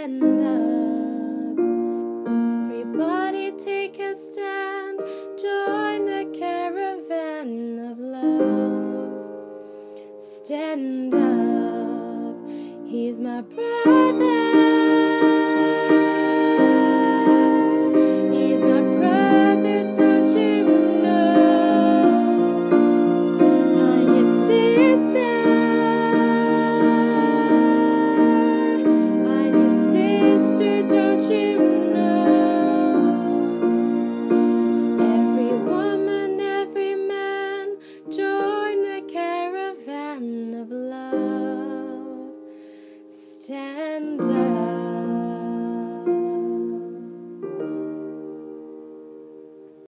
stand up. Everybody take a stand. Join the caravan of love. Stand up. He's my brother. He's my brother, don't you know? I'm your sister. I'm your sister, don't you know? Every woman, every man, join the caravan of love. Stand up.